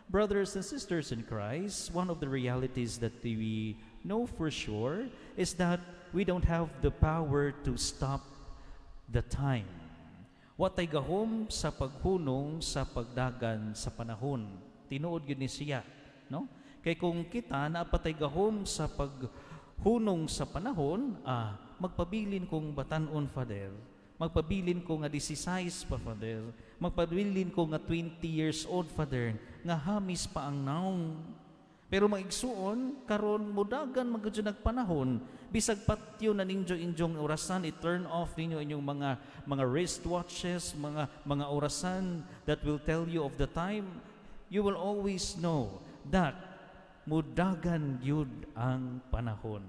Brothers and sisters in Christ, one of the realities that we know for sure is that we don't have the power to stop the time. Watay gahom sa paghunong sa pagdagan sa panahon. Tinuod yun ni siya, no? Kay kung kita napatay gahom sa paghunong sa panahon, magpabilin kong batanon, Father. Magpabilin ko nga 16 pa, Father. Magpabilin ko nga 20 years old, Father. Nga hamis pa ang naong. Pero maigsuon, karon mudagan magudyo nagpanahon, bisag patyo na ninyo inyong orasan, i-turn off ninyo inyong mga wristwatches, mga orasan that will tell you of the time. You will always know that mudagan yun ang panahon.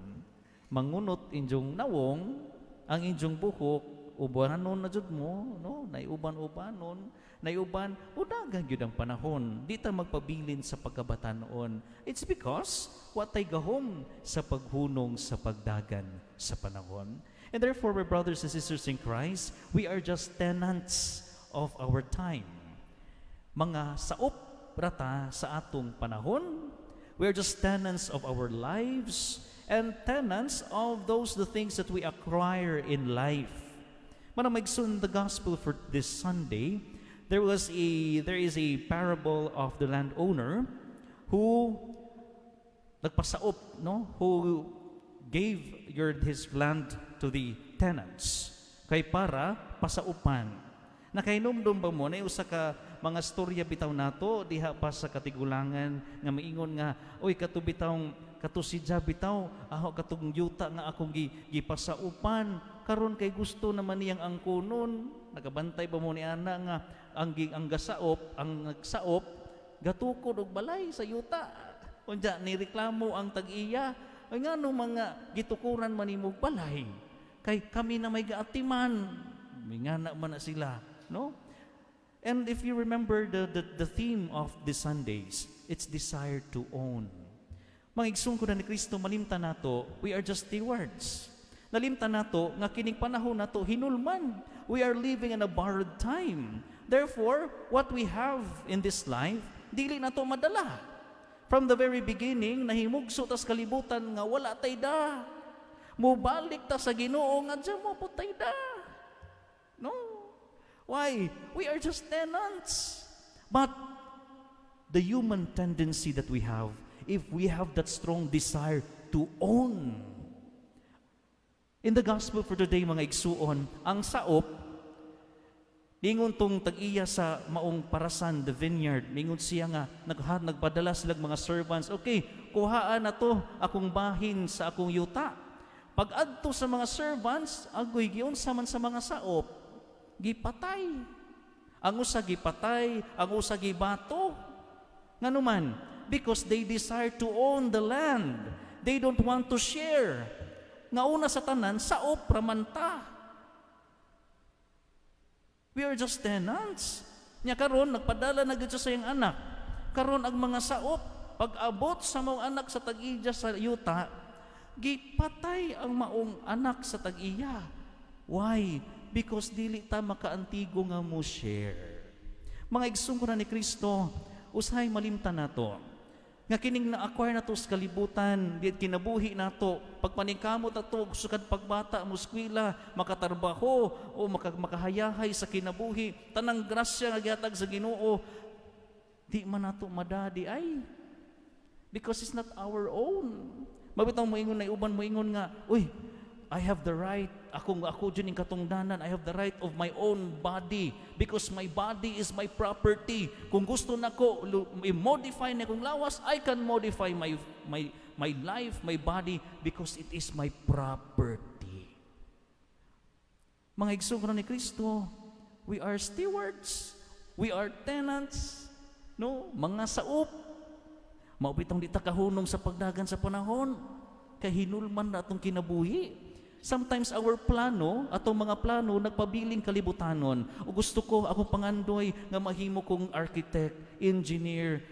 Mangunot inyong nawong, ang inyong buhok, ubanon na jud mo, no? Naiuban-ubanon, naiuban, mudagan yun ang panahon. Di ta magpabilin sa pagkabatanon. It's because watay gahom sa paghunong sa pagdagan sa panahon. And therefore, my brothers and sisters in Christ, we are just tenants of our time. Mga saop rata sa atong panahon, we are just tenants of our lives and tenants of the things that we acquire in life. Manamigsun the gospel for this Sunday, there is a parable of the landowner who nagpasaop, no? Who gave his land to the tenants kay para pasaupan. Nakainomdom ba mo na usa ka mga storya bitaw nato diha pa sa katigulangan nga maingon nga oy katubitawng katusidya bitaw aho katong yuta nga akong gipasaupan karon kay gusto naman niyang angkunon. Nagabantay ba mo ni ana nga ang gasaop, ang nagsaop gatukod og balay sa yuta. Unya nireklamo ang tag-iya, ay ngano mga gitukuran man nimog balay. Kay kami na may gaatiman. Mingana man na sila, no? And if you remember the theme of the Sundays, it's desire to own. Mga igsungko na ni Kristo, malimta nato, we are just stewards. Nalimta nato nga kining panahon nato hinulman. We are living in a borrowed time. Therefore, what we have in this life, dili nato madala. From the very beginning, nahimugso tas kalibutan nga wala tay da. Mubalik ta sa Ginoo nga diyan mo putay da. No. Why? We are just tenants. But the human tendency that we have, if we have that strong desire to own. In the gospel for today, mga igsuon, ang saop, ningon tong tag-iya sa maong parasan, the vineyard, ningon siya nga, nagpadala silang mga servants, okay, kuhaan na to akong bahin sa akong yuta. Pag-adto sa mga servants, agoy giyon saman sa mga saop, gipatay. Ang usa gipatay, ang usa gibato. Nganuman, because they desire to own the land. They don't want to share. Nga una sa tanan, saop ramanta. We are just tenants. Nya karon nagpadala na gid sa iyang anak. Karon ang mga saop, pag-abot sa maong anak sa tag-iya sa yuta, gipatay ang maong anak sa tag-iya. Why? Because dili ta makaantigo nga mo share. Mga igsungko na ni Kristo, usahay malimta nato. Nga kining na-acquire nato sa kalibutan, diit kinabuhi nato, pagpaningkamot nato, sukad pagbata, muskwila, makatarbaho, o makahayahay sa kinabuhi, tanang grasya nga gihatag sa Ginoo, di man nato madadi ay. Because it's not our own. Mabitaw mo ingon na iuban mo ingon nga, uy, I have the right, ako dyan yung katungdanan, I have the right of my own body because my body is my property. Kung gusto na ko, i-modify na kong lawas, I can modify my life, my body because it is my property. Mga igsugro ni Kristo, we are stewards, we are tenants, no? Mga saop, maupitong di ta kahunong sa pagdagan sa panahon, kay hinulman na itong kinabuhi. Sometimes our plano, atong mga plano, nagpabiling kalibutanon. O gusto ko, akong pangandoy, nga mahimo kong architect, engineer,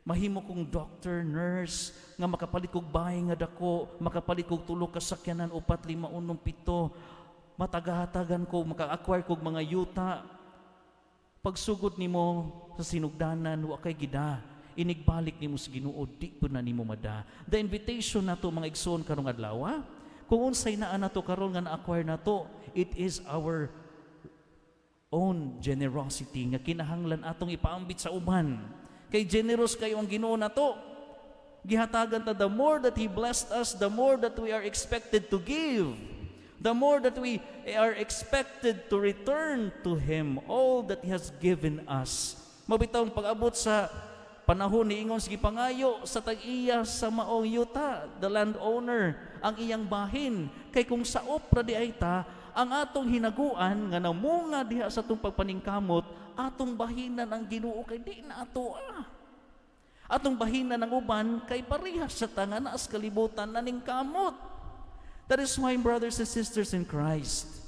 mahimo kong doctor, nurse, nga makapalit kong bahay nga dako, makapalit kong tulo kasakyanan, 4, 5, 6, 7, matagahatagan ko, maka-acquire kong mga yuta. Pagsugod nimo sa sinugdanan, wa kay gida. Inigbalik nimo sa Ginoo, di po na nimo mada. The invitation nato mga igsoon karong adlaw, kung unsay naa nato karon nga na-acquire nato, it is our own generosity nga kinahanglan atong ipaambit sa uban. Kay generous kayo ang Ginoo nato. Gihatagan ta, the more that He blessed us, the more that we are expected to give. The more that we are expected to return to Him all that He has given us. Mabitaw pag-abot sa panahon ni ingon sige pangayo sa tag-iya sa maong yuta, the landowner, ang iyang bahin. Kay kung sa opra di ay ta, ang atong hinaguan nga namunga diha sa atong pagpaningkamot, atong bahinan ang Ginoo kay di na ato Atong bahinan ng uban kay parihas sa tangan as kalibutan na ning kamot. That is why, brothers and sisters in Christ,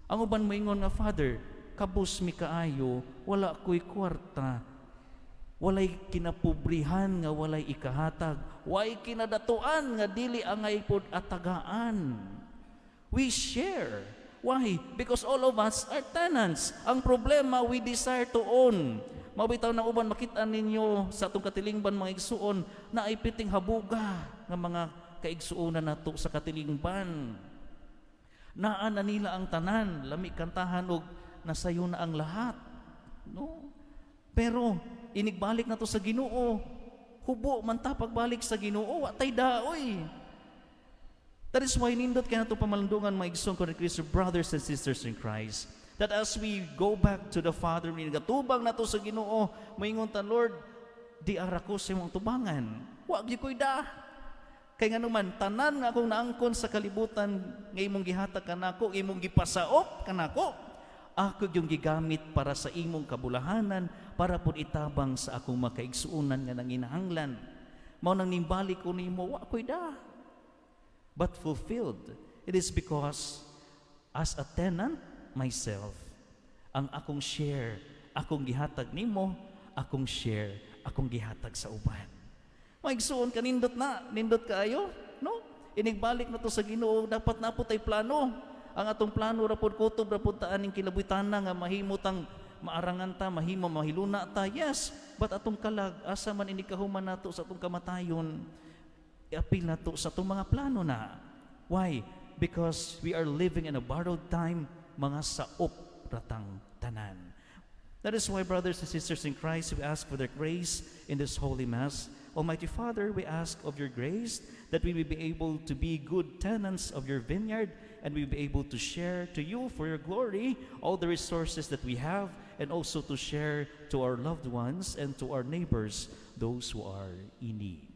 ang uban moingon nga, Father, kabus mi kaayo, wala ko'y kwarta, walay kinapubrihan nga walay ikahatag, way kinadatuan nga dili angay pod atagaan. We share. Why? Because all of us are tenants. Ang problema, we desire to own. Mabitaw na uban, makita ninyo sa atong katilingban mga igsuon na ay piting habuga nga mga kaigsuonan nato sa katilingban. Naa na nila ang tanan, lami kantahan og nasayo na ang lahat. No? Pero inigbalik na to sa Ginoo. Hubo man ta pagbalik sa Ginoo, wa tay daoy. That is why nindot kay nato pamalandungan mga igsoon ko ni Kristo, brothers and sisters in Christ, that as we go back to the Father, gatubang nato sa Ginoo, moingon ta, Lord, di ara ko sa imong tubangan. Wa gyud koy da. Kay nga naman, tanan nga akong naangkon sa kalibutan, nga imong gihatag kanako, imong gipasaop kanako, ako yung gigamit para sa imong kabulahanan, para pud itabang sa akong makaigsuunan nga nanginahanglan. Mao nang nimbalik ko nimo, wa koy da. But fulfilled, it is because as a tenant myself, ang akong share, akong gihatag nimo, akong share, akong gihatag sa uban. Maigsuon ka, nindot kaayo, no? Inigbalik na to sa Ginoo, dapat na po tay plano. Ang atong plano rapod kutob rapod ta aning kilabutana nga mahimutang maarangan ta, mahiluna ta. Yes, but atong kalag asa man ini kahuman nato sa atong kamatayon, iapil nato sa atong mga plano na. Why? Because we are living in a borrowed time, mga saop ratang tanan. That is why, brothers and sisters in Christ, we ask for their grace in this Holy Mass. Almighty Father, we ask of your grace that we will be able to be good tenants of your vineyard, and we will be able to share to you for your glory all the resources that we have, and also to share to our loved ones and to our neighbors, those who are in need.